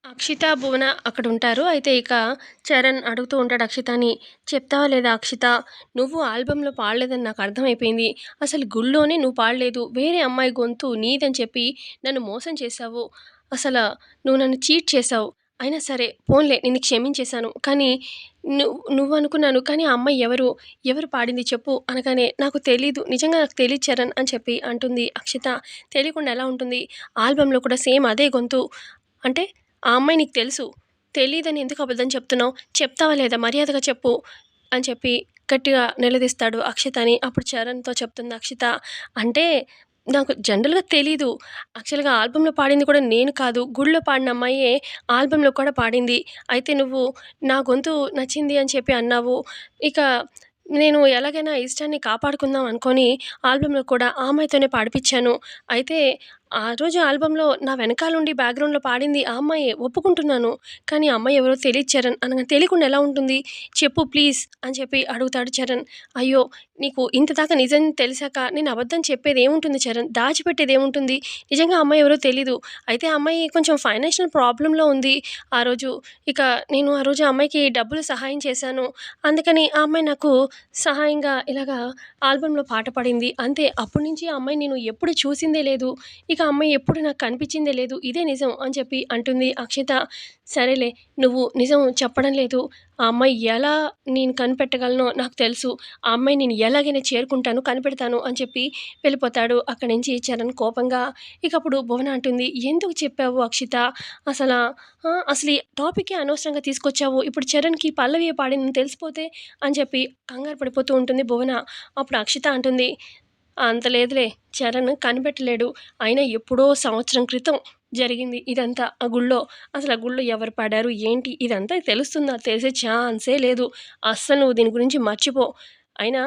అక్షిత, భువన అక్కడుంటారు. అయితే ఇక చరణ్ అడుగుతూ ఉంటాడు అక్షితని, "చెప్తావా లేదా అక్షిత? నువ్వు ఆల్బమ్‌లో పాడలేదని నాకర్థమైపోయింది. అసలు గుళ్ళోనే నువ్వు పాడలేదు. వేరే అమ్మాయి గొంతు నీదని చెప్పి నన్ను మోసం చేశావు. అసల నువ్వు నన్ను చీట్ చేశావు. అయినా సరే పోన్లే నిన్ను క్షమించేశాను. కానీ నువ్వనుకున్నాను. కానీ ఆ అమ్మాయి ఎవరు? ఎవరు పాడింది చెప్పు" అనగానే, "నాకు తెలీదు. నిజంగా నాకు తెలీదు చరణ్" అని చెప్పి అంటుంది అక్షిత. "తెలియకుండా ఎలా ఉంటుంది? ఆల్బమ్‌లో కూడా సేమ్ అదే గొంతు. అంటే ఆ అమ్మాయి నీకు తెలుసు. తెలీదని ఎందుకు అబద్ధం చెప్తున్నావు? చెప్తావా లేదా? మర్యాదగా చెప్పు" అని చెప్పి గట్టిగా నిలదీస్తాడు అక్షితని. అప్పుడు చరణ్‌తో చెప్తుంది అక్షిత, "అంటే నాకు జనరల్‌గా తెలీదు. యాక్చువల్‌గా ఆల్బమ్‌లో పాడింది కూడా నేను కాదు. గుడిలో పాడిన అమ్మాయే ఆల్బమ్‌లో కూడా పాడింది. అయితే నువ్వు నా గొంతు నచ్చింది అని చెప్పి అన్నావు. ఇక నేను ఎలాగైనా ఇష్టాన్ని కాపాడుకుందాం అనుకోని ఆల్బమ్‌లో కూడా ఆ అమ్మాయితోనే పాడిపిచ్చాను. అయితే ఆ రోజు ఆల్బమ్‌లో నా వెనకాలుండి బ్యాక్‌గ్రౌండ్‌లో పాడింది ఆ అమ్మాయే ఒప్పుకుంటున్నాను. కానీ ఆ అమ్మాయి ఎవరో తెలీదు చరణ్" అనగా, "తెలియకుండా ఎలా ఉంటుంది? చెప్పు ప్లీజ్" అని చెప్పి అడుగుతాడు చరణ్. "అయ్యో! నీకు ఇంత దాకా నిజం తెలిసాక నేను అబద్ధం చెప్పేదేముంటుంది చరణ్? దాచిపెట్టేదేముంటుంది? నిజంగా ఆ అమ్మాయి ఎవరో తెలీదు. అయితే ఆ అమ్మాయి కొంచెం ఫైనాన్షియల్ ప్రాబ్లమ్‌లో ఉంది ఆ రోజు. ఇక నేను ఆ రోజు ఆ అమ్మాయికి డబ్బులు సహాయం చేశాను. అందుకని ఆ అమ్మాయి నాకు సహాయంగా ఇలాగా ఆల్బమ్‌లో పాట పాడింది. అంతే. అప్పటి నుంచి ఆ అమ్మాయిని నేను ఎప్పుడు చూసిందే లేదు. ఇక ఆ అమ్మాయి ఎప్పుడు నాకు కనిపించిందే లేదు. ఇదే నిజం" అని చెప్పి అంటుంది అక్షిత. "సరేలే నువ్వు నిజం చెప్పడం లేదు. ఆ అమ్మాయి ఎలా నేను కనిపెట్టగలనో నాకు తెలుసు. ఆ అమ్మాయిని నేను ఎలాగైనా చేరుకుంటాను, కనిపెడతాను" అని చెప్పి వెళ్ళిపోతాడు. అక్కడి నుంచి చరణ్ కోపంగా. ఇక అప్పుడు భువన అంటుంది, "ఎందుకు చెప్పావు అక్షిత? అసలా అసలు ఈ టాపికే అనవసరంగా తీసుకొచ్చావు. ఇప్పుడు చరణ్‌కి పల్లవియే పాడిందని తెలిసిపోతే" అని చెప్పి కంగారు పడిపోతూ ఉంటుంది భువన. అప్పుడు అక్షిత అంటుంది, "అంత లేదులే. చరణ్ కనిపెట్టలేడు. అయినా ఎప్పుడో సంవత్సరం క్రితం జరిగింది ఇదంతా ఆ గుళ్ళో. అసలు ఆ గుళ్ళో ఎవరు పాడారు? ఏంటి? ఇదంతా తెలుస్తుందా? తెలిసే ఛాన్సే లేదు. అస్సలు నువ్వు దీని గురించి మర్చిపో. అయినా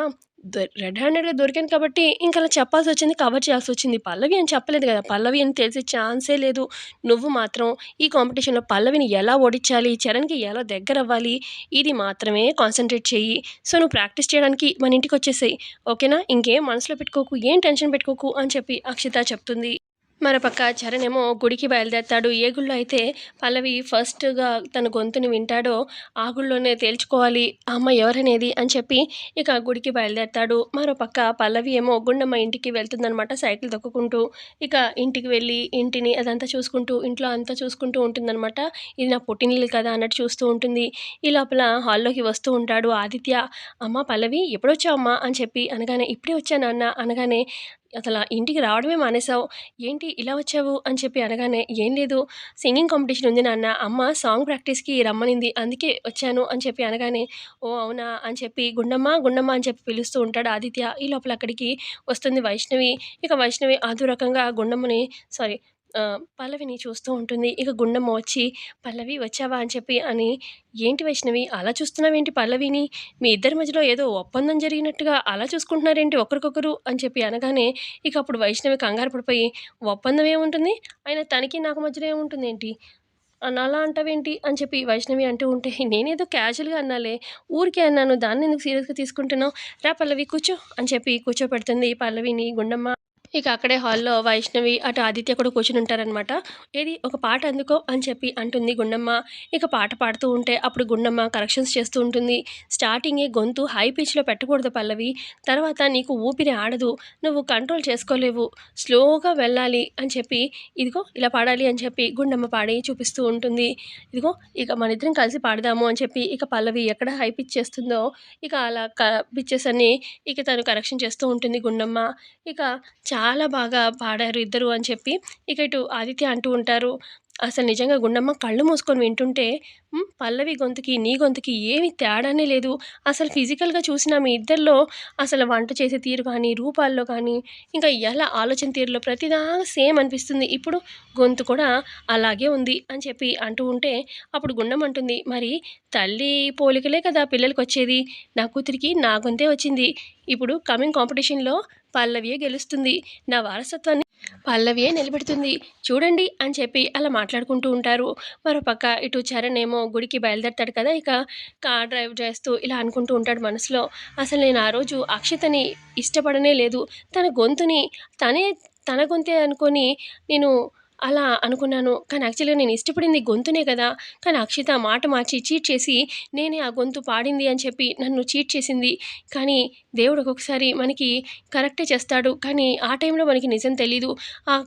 రెడ్ హ్యాండెడ్‌గా దొరికాను కాబట్టి ఇంక అలా చెప్పాల్సొచ్చింది. కవర్ చేయాల్సొచ్చింది. పల్లవి అని చెప్పలేదు గదా! పల్లవి అని తెలిసే ఛాన్సే లేదు. నువ్వు మాత్రం ఈ కాంపిటీషన్‌లో పల్లవిని ఎలా ఓడించాలి? చరణ్‌కి ఎలా దగ్గరవ్వాలి? ఇది మాత్రమే కాన్సంట్రేట్ చెయ్యి. సో, నువ్వు ప్రాక్టీస్ చేయడానికి మన ఇంటికొచ్చేసేయి. ఓకేనా? ఇంకేం మనసులో పెట్టుకోకు. ఏం టెన్షన్ పెట్టుకోకు" అని చెప్పి అక్షిత చెప్తుంది. మరోపక్క చరణ్ ఏమో గుడికి బయలుదేరతాడు. ఏ గుడిలో అయితే పల్లవి ఫస్ట్‌గా తన గొంతుని వింటాడో, ఆ గుడిలోనే తేల్చుకోవాలి ఆ అమ్మాయి ఎవరనేది అని చెప్పి ఇక గుడికి బయలుదేరతాడు. మరోపక్క పల్లవి ఏమో గుండమ్మ ఇంటికి వెళ్తుందనమాట సైకిల్ తొక్కుకుంటూ. ఇక ఇంటికి వెళ్ళి ఇంటిని అదంతా చూసుకుంటూ, ఇంట్లో అంతా చూసుకుంటూ ఉంటుందనమాట. ఇది నా పుట్టినిల్లు కదా అన్నట్టు చూస్తూ ఉంటుంది. ఈ లోపల హాల్‌లోకి వస్తూ ఉంటాడు ఆదిత్య. "అమ్మ పల్లవి ఎప్పుడొచ్చావమ్మా?" అని చెప్పి అనగానే, "ఇప్పుడే వచ్చా నాన్న" అనగానే, "అసల ఇంటికి రావడమే మానేసావు. ఏంటి ఇలా వచ్చావు?" అని చెప్పి అనగానే, "ఏం లేదు సింగింగ్ కాంపిటీషన్ ఉంది నాన్న. అమ్మ సాంగ్ ప్రాక్టీస్‌కి రమ్మనింది. అందుకే వచ్చాను" అని చెప్పి అనగానే, "ఓహ్! అవునా" అని చెప్పి గుండమ్మ, గుండమ్మ అని చెప్పి పిలుస్తూ ఉంటాడు ఆదిత్య. ఈ లోపల అక్కడికి వస్తుంది వైష్ణవి. ఇక వైష్ణవి అదో రకంగా గుండమ్మని సారీ పల్లవిని చూస్తూ ఉంటుంది. ఇక గుండమ్మ వచ్చి, "పల్లవి వచ్చావా?" అని చెప్పి అని, "ఏంటి వైష్ణవి అలా చూస్తున్నావేంటి పల్లవిని? మీ ఇద్దరి మధ్యలో ఏదో ఒప్పందం జరిగినట్టుగా అలా చూసుకుంటున్నారేంటి ఒకరికొకరు" అని చెప్పి అనగానే, ఇక అప్పుడు వైష్ణవి కంగారు పడిపోయి, "ఒప్పందం ఏముంటుంది? అయినా తనకి నాకు మధ్యలో ఏముంటుందేంటి? అలా అంటావేంటి?" అని చెప్పి వైష్ణవి అంటూ ఉంటే, "నేనేదో క్యాజువల్‌గా అన్నాలే. ఊరికే అన్నాను. దాన్నెందుకు సీరియస్‌గా తీసుకుంటున్నావు? రా పల్లవి కూర్చో" అని చెప్పి కూర్చోపెడుతుంది పల్లవిని గుండమ్మ. ఇక అక్కడే హాల్‌లో వైష్ణవి, అటు ఆదిత్య కూడా కూర్చొనుంటారనమాట. "ఏది ఒక పాట అందుకో" అని చెప్పి అంటుంది గుండమ్మ. ఇక పాట పాడుతూ ఉంటే అప్పుడు గుండమ్మ కరెక్షన్స్ చేస్తూ ఉంటుంది. "స్టార్టింగే గొంతు హై పిచ్‌లో పెట్టకూడదు పల్లవి. తర్వాత నీకు ఊపిరి ఆడదు. నువ్వు కంట్రోల్ చేసుకోలేవు. స్లోగా వెళ్ళాలి" అని చెప్పి, "ఇదిగో ఇలా పాడాలి" అని చెప్పి గుండమ్మ పాడి చూపిస్తూ ఉంటుంది. "ఇదిగో ఇక మనిద్దరం కలిసి పాడదాము" అని చెప్పి ఇక పల్లవి ఎక్కడ హై పిచ్ చేస్తుందో ఇక అలా పిచెస్ అన్నీ ఇక తను కరెక్షన్ చేస్తూ ఉంటుంది గుండమ్మ. ఇక చాలా బాగా పాడారు ఇద్దరు అని చెప్పి ఇక ఇటు ఆదిత్య అంటూ ఉంటారు. అసలు నిజంగా గుండమ్మ కళ్ళు మూసుకొని వింటుంటే పల్లవి గొంతుకి, నీ గొంతుకి ఏమి తేడానే లేదు. అసలు ఫిజికల్‌గా చూసినా మీ ఇద్దరిలో అసలు వంట చేసే తీరు కానీ, రూపాల్లో కానీ, ఇంకా ఎలా ఆలోచన తీరులో ప్రతిదాగా సేమ్ అనిపిస్తుంది. ఇప్పుడు గొంతు కూడా అలాగే ఉంది అని చెప్పి అంటూ ఉంటే, అప్పుడు గుండమ్మ అంటుంది, "మరి తల్లి పోలికలే కదా పిల్లలకొచ్చేది. నా కూతురికి నా గొంతే వచ్చింది. ఇప్పుడు కమింగ్ కాంపిటీషన్‌లో పల్లవియే గెలుస్తుంది. నా వారసత్వాన్ని పల్లవియే నిలబెడుతుంది. చూడండి" అని చెప్పి అలా మాట్లాడుకుంటూ ఉంటారు. మరోపక్క ఇటు చరణ్ ఏమో గుడికి బయలుదేరతాడు కదా! ఇక కార్ డ్రైవ్ చేస్తూ ఇలా అనుకుంటూ ఉంటాడు మనసులో. అసలు నేను ఆ రోజు అక్షితని ఇష్టపడనే లేదు. తన గొంతుని తనే తన గొంతే అనుకోని నేను అలా అనుకున్నాను. కానీ యాక్చువల్‌గా నేను ఇష్టపడింది గొంతునే కదా! కానీ అక్షిత మాట మార్చి చీట్ చేసి నేనే ఆ గొంతు పాడింది అని చెప్పి నన్ను చీట్ చేసింది. కానీ దేవుడు ఒక్కొక్కసారి మనకి కరెక్టే చేస్తాడు. కానీ ఆ టైంలో మనకి నిజం తెలీదు.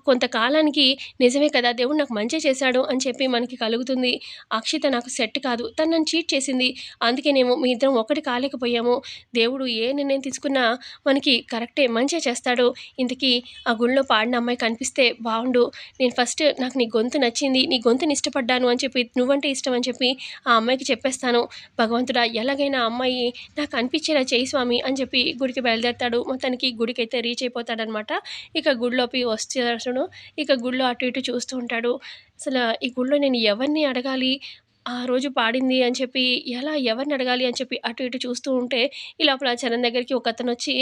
కొంతకాలానికి నిజమే కదా! దేవుడు నాకు మంచే చేశాడు అని చెప్పి మనకి కలుగుతుంది. అక్షిత నాకు సెట్ కాదు. తను నన్ను చీట్ చేసింది. అందుకేనేమో మీ ఇద్దరం ఒకటి కాలేకపోయాము. దేవుడు ఏ నిర్ణయం తీసుకున్నా మనకి కరెక్టే మంచే చేస్తాడు. ఇంతకీ ఆ గుడిలో పాడిన అమ్మాయి కనిపిస్తే బావుండు. నేను ఫస్ట్ నాకు నీ గొంతు నచ్చింది. నీ గొంతుని ఇష్టపడ్డాను అని చెప్పి, నువ్వంటే ఇష్టం అని చెప్పి ఆ అమ్మాయికి చెప్పేస్తాను. భగవంతుడా ఎలాగైనా ఆ అమ్మాయి నాకు అనిపించేలా చెయ్యి స్వామి అని చెప్పి గుడికి బయలుదేరతాడు. మొత్తానికి గుడికైతే రీచ్ అయిపోతాడనమాట. ఇక గుడిలోకి వస్తాడు. ఇక గుడిలో అటు ఇటు చూస్తూ ఉంటాడు. ఈ గుడిలో నేను ఎవరిని అడగాలి? ఆ రోజు పాడింది అని చెప్పి ఎవరిని అడగాలి అని చెప్పి అటు ఇటు చూస్తూ ఉంటే, ఈ లోపల చరణ్ దగ్గరికి ఒకతనొచ్చి,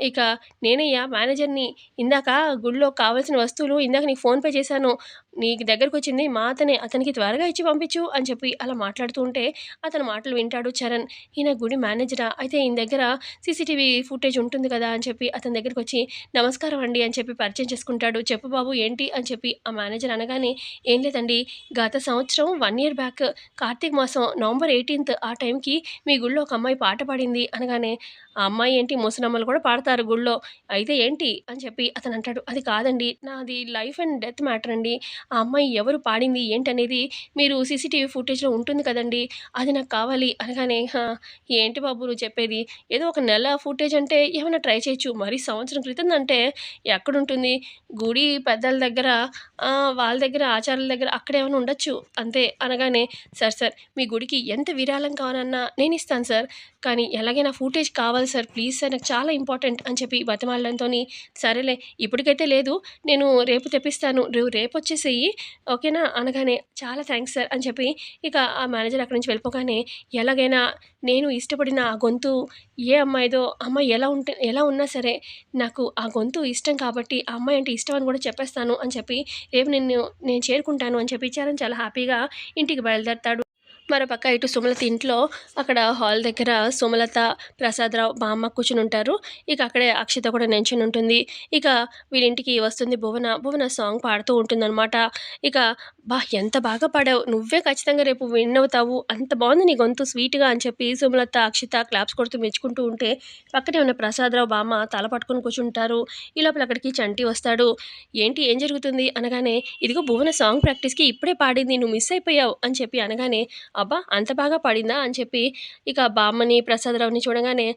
ఇక నేనయ్యా మేనేజర్‌ని. ఇందాక గుడిలో కావాల్సిన వస్తువులు ఇందాక నీకు ఫోన్‌పే చేశాను. నీకు దగ్గరకొచ్చింది మా అతనే. అతనికి త్వరగా ఇచ్చి పంపించు అని చెప్పి అలా మాట్లాడుతూ ఉంటే, అతని మాటలు వింటాడు చరణ్. ఈయన గుడి మేనేజరా? అయితే ఈయన దగ్గర సీసీటీవీ ఫుటేజ్ ఉంటుంది కదా! అని చెప్పి అతని దగ్గరికొచ్చి, నమస్కారం అండి అని చెప్పి పరిచయం చేసుకుంటాడు. చెప్పు బాబు ఏంటి? అని చెప్పి ఆ మేనేజర్ అనగానే, ఏం లేదండి గత సంవత్సరం 1 ఇయర్ బ్యాక్ కార్తీక మాసం నవంబర్ 18థ్ ఆ టైంకి మీ గుడిలో ఒక అమ్మాయి పాట పాడింది అనగానే, ఆ అమ్మాయి ఏంటి ముసలమ్మలు కూడా పాడతారు గుడిలో. అయితే ఏంటి? అని చెప్పి అతనంటాడు. అది కాదండి నాది లైఫ్ అండ్ డెత్ మ్యాటర్ అండి. ఆ అమ్మాయి ఎవరు పాడింది ఏంటనేది మీరు సీసీటీవీ ఫుటేజ్‌లో ఉంటుంది కదండీ! అది నాకు కావాలి అనగానే, ఏంటి బాబు నువ్వు చెప్పేది? ఏదో ఒక నెల ఫుటేజ్ అంటే ఏమైనా ట్రై చేయొచ్చు. మరి సంవత్సరం క్రితందంటే ఎక్కడుంటుంది? గుడి పెద్దల దగ్గర వాళ్ళ దగ్గర ఆచార్యుల దగ్గర అక్కడేమైనా ఉండొచ్చు అంతే అనగానే, సార్ మీ గుడికి ఎంత విరాళం కావాలన్నా నేనిస్తాను సార్. కానీ ఎలాగైనా ఫుటేజ్ కావాలి సార్ ప్లీజ్ సార్ నాకు చాలా ఇంపార్టెంట్ అని చెప్పి బతిమాలడంతోని, సరేలే ఇప్పటికైతే లేదు నేను రేపు తెప్పిస్తాను. నువ్వు రేపొచ్చేసేయి ఓకేనా? అనగానే, చాలా థాంక్స్ సార్ అని చెప్పి ఇక ఆ మేనేజర్ అక్కడి నుంచి వెళ్ళిపోగానే, ఎలాగైనా నేను ఇష్టపడిన ఆ గొంతు ఏ అమ్మాయిదో, అమ్మాయి ఎలా ఉన్నా సరే నాకు ఆ గొంతు ఇష్టం కాబట్టి ఆ అమ్మాయి అంటే ఇష్టం అని కూడా చెప్పేస్తాను అని చెప్పి, రేపు నేను చేరుకుంటాను అని చెప్పి చరణ్ చాలా హ్యాపీగా ఇంటికి బయలుదేరతాడు. మరోపక్క ఇటు సుమలత ఇంట్లో అక్కడ హాల్ దగ్గర సుమలత, ప్రసాదరావు, బామ్మ కూర్చునుంటారు. ఇక అక్కడే అక్షిత కూడా నించునుంటుంది. ఇక వీళ్ళింటికి వస్తుంది భువన. భువన సాంగ్ పాడుతూ ఉంటుందనమాట. ఇక ఎంత బాగా పాడావు. నువ్వే ఖచ్చితంగా రేపు విన్ అవుతావు. అంత బావుంది నీ గొంతు స్వీట్‌గా అని చెప్పి సుమలత, అక్షిత క్లాప్స్ కొడుతూ మెచ్చుకుంటూ ఉంటే, పక్కనే ఉన్న ప్రసాదరావు, బామ్మ తల పట్టుకొని కూర్చుంటారు. ఈ లోపల అక్కడికి చంటి వస్తాడు. ఏంటి ఏం జరుగుతుంది? అనగానే, ఇదిగో భువన సాంగ్ ప్రాక్టీస్‌కి ఇప్పుడే పాడింది. నువ్వు మిస్ అయిపోయావు అని చెప్పి అనగానే, అబ్బా! అంత బాగా పాడిందా? అని చెప్పి ఇక బామ్మని, ప్రసాదరావుని చూడగానే,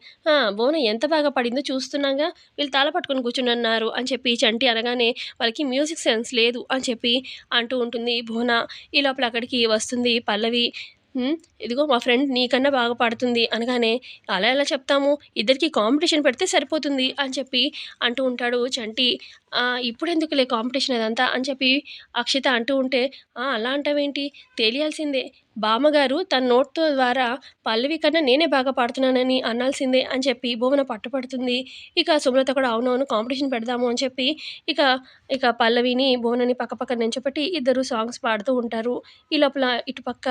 భువన ఎంత బాగా పాడిందో చూస్తున్నాంగా, వీళ్ళు తాళ పట్టుకొని కూర్చునున్నారు అని చెప్పి చంటి అనగానే, వాళ్ళకి మ్యూజిక్ సెన్స్ లేదు అని చెప్పి అంటూ ఉంటుంది భువన. ఈ లోపల అక్కడికి వస్తుంది పల్లవి. ఇదిగో మా ఫ్రెండ్ నీకన్నా బాగా పాడుతుంది అనగానే, అలా ఎలా చెప్తాము? ఇద్దరికీ కాంపిటీషన్ పెడితే సరిపోతుంది అని చెప్పి అంటూ ఉంటాడు చంటి. ఇప్పుడెందుకులే కాంపిటీషన్ అదంతా అని చెప్పి అక్షిత అంటూ ఉంటే, అలా అంటావేంటి? తెలియాల్సిందే. బామ్మగారు తన నోటితో ద్వారా పల్లవి కన్నా నేనే బాగా పాడుతున్నానని అనాల్సిందే అని చెప్పి భువన పట్టుపడుతుంది. ఇక సుమలత కూడా అవునవును కాంపిటీషన్ పెడదాము అని చెప్పి ఇక ఇక పల్లవిని, భువనని పక్కపక్కన నించోపెట్టి ఇద్దరు సాంగ్స్ పాడుతూ ఉంటారు. ఈ లోపల ఇటుపక్క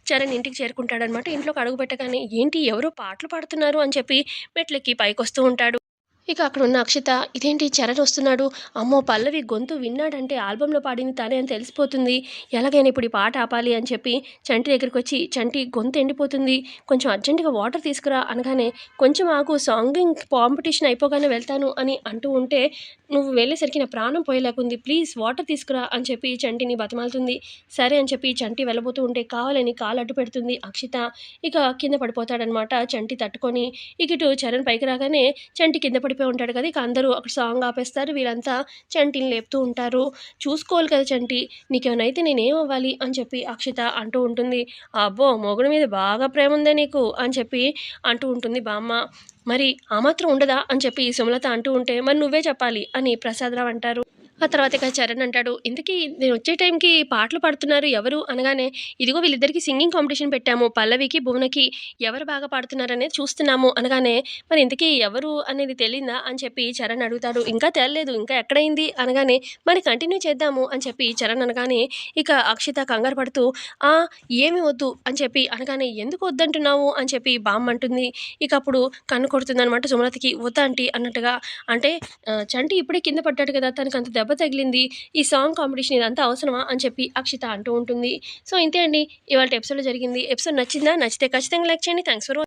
చరణ్ ఇంటికి చేరుకుంటాడనమాట. ఇంట్లోకి అడుగుపెట్టగానే, ఏంటి ఎవరో పాటలు పాడుతున్నారు అని చెప్పి మెట్లెక్కి పైకొస్తూ ఉంటాడు. ఇక అక్కడున్న అక్షిత, ఇదేంటి చరణ్ వస్తున్నాడు. అమ్మో! పల్లవి గొంతు విన్నాడంటే ఆల్బమ్‌లో పాడింది తనే అని తెలిసిపోతుంది. ఎలాగైనా ఇప్పుడు ఈ పాట ఆపాలి అని చెప్పి చంటి దగ్గరికొచ్చి, చంటి గొంతు ఎండిపోతుంది. కొంచెం అర్జెంట్‌గా వాటర్ తీసుకురా అనగానే, కొంచెం ఆగు సాంగింగ్ కాంపిటీషన్ అయిపోగానే వెళ్తాను అని అంటూ ఉంటే, నువ్వు వెళ్ళేసరికి నా ప్రాణం పోయేలాగుంది. ప్లీజ్ వాటర్ తీసుకురా అని చెప్పి చంటిని బతిమాలుతుంది. సరే అని చెప్పి చంటి వెళ్ళబోతూ ఉంటే కావాలని కాలు అడ్డు పెడుతుంది అక్షిత. ఇక కింద పడిపోతాడనమాట చంటి తట్టుకొని. ఇక ఇటు చరణ్ పైకి రాగానే చంటి కింద పడిపోయి ఉంటాడు కదా! ఇక అందరూ అక్కడ సాంగ్ ఆపేస్తారు. వీళ్ళంతా చంటిని లేపుతూ ఉంటారు. చూసుకోవాలి కదా చంటి, నీకేమైనా అయితే నేనేమవ్వాలి అని చెప్పి అక్షిత అంటూ ఉంటుంది. అబ్బో! మొగుడు మీద బాగా ప్రేముందే నీకు అని చెప్పి అంటూ ఉంటుంది బామ్మ. మరి ఆ మాత్రం ఉండదా అని చెప్పి సుమలత అంటూ ఉంటే, మరి నువ్వే చెప్పాలి అని ప్రసాదరావు అంటారు. ఆ తర్వాత ఇక చరణ్ అంటాడు, ఇంతకీ నేనొచ్చే టైంకి పాటలు పాడుతున్నారు ఎవరు? అనగానే, ఇదిగో వీళ్ళిద్దరికీ సింగింగ్ కాంపిటీషన్ పెట్టాము. పల్లవికి, భువనకి ఎవరు బాగా పాడుతున్నారనేది చూస్తున్నాము అనగానే, మరి ఇంతకీ ఎవరు అనేది తెలీదా అని చెప్పి చరణ్ అడుగుతాడు. ఇంకా తేలలేదు. ఇంకా ఎక్కడైంది అనగానే, మరి కంటిన్యూ చేద్దాము అని చెప్పి చరణ్ అనగానే, ఇక అక్షిత కంగారు పడుతూ, ఏమి వద్దు అని చెప్పి అనగానే, ఎందుకు వద్దంటున్నావు అని చెప్పి బామ్మ అంటుంది. ఇక అప్పుడు కన్ను కొడుతుందనమాట సుమలతకి. వద్దా ఆంటీ అన్నట్టుగా. అంటే చంటి ఇప్పుడే కింద పడ్డాడు కదా! తనకంత దెబ్బ దెబ్బ తగిలింది. ఈ సాంగ్ కాంపిటీషన్ ఇదంతా అవసరమా అని చెప్పి అక్షిత అంటూ ఉంటుంది. సో ఇంతే అండి ఇవాల్టి ఎపిసోడ్‌లో జరిగింది. ఎపిసోడ్ నచ్చిందా? నచ్చితే ఖచ్చితంగా లైక్ చేయండి. Thanks for